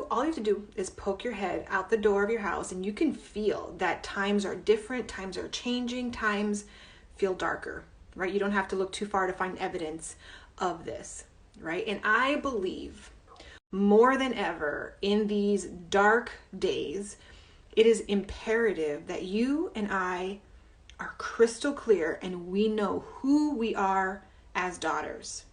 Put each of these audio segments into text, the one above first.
all you have to do is poke your head out the door of your house, and you can feel that times are different, times are changing, times feel darker, right? You don't have to look too far to find evidence of this, right? And I believe more than ever in these dark days, it is imperative that you and I are crystal clear and we know who we are as daughters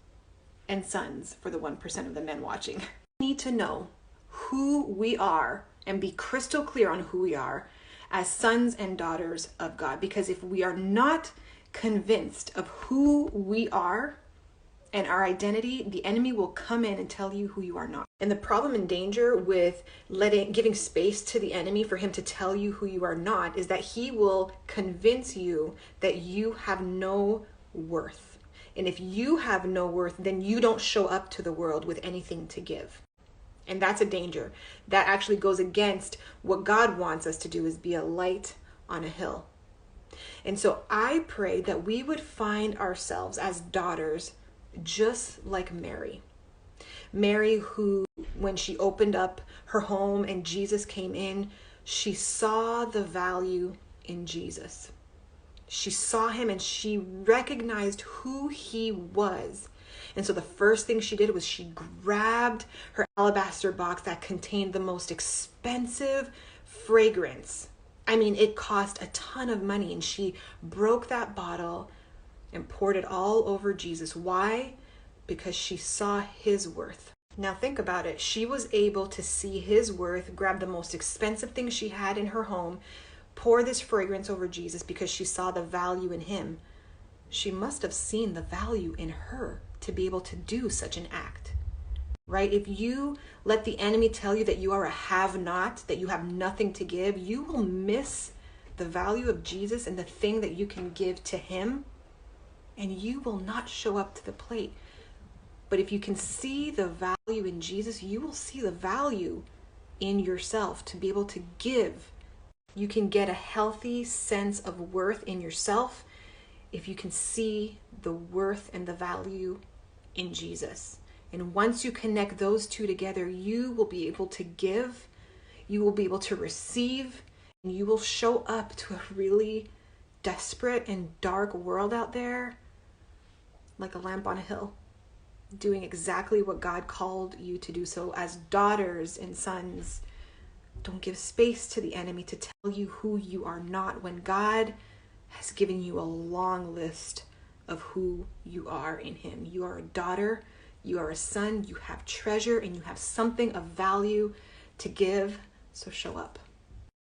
and sons, for the 1% of the men watching. We need to know who we are and be crystal clear on who we are as sons and daughters of God. Because if we are not convinced of who we are and our identity, the enemy will come in and tell you who you are not. And the problem and danger with giving space to the enemy for him to tell you who you are not is that he will convince you that you have no worth. And if you have no worth, then you don't show up to the world with anything to give. And that's a danger. That actually goes against what God wants us to do, is be a light on a hill. And so I pray that we would find ourselves as daughters just like Mary. Mary, who, when she opened up her home and Jesus came in, she saw the value in Jesus. She saw him and she recognized who he was. And so the first thing she did was she grabbed her alabaster box that contained the most expensive fragrance. I mean, it cost a ton of money, and she broke that bottle and poured it all over Jesus. Why? Because she saw his worth. Now think about it. She was able to see his worth, grab the most expensive thing she had in her home, pour this fragrance over Jesus because she saw the value in him. She must have seen the value in her to be able to do such an act, right? If you let the enemy tell you that you are a have-not, that you have nothing to give, you will miss the value of Jesus and the thing that you can give to him, and you will not show up to the plate. But if you can see the value in Jesus, you will see the value in yourself to be able to give. You can get a healthy sense of worth in yourself if you can see the worth and the value in Jesus. And once you connect those two together, you will be able to give, you will be able to receive, and you will show up to a really desperate and dark world out there like a lamp on a hill, doing exactly what God called you to do. So as daughters and sons, don't give space to the enemy to tell you who you are not, when God has given you a long list of who you are in him. You are a daughter, you are a son, you have treasure, and you have something of value to give. So show up.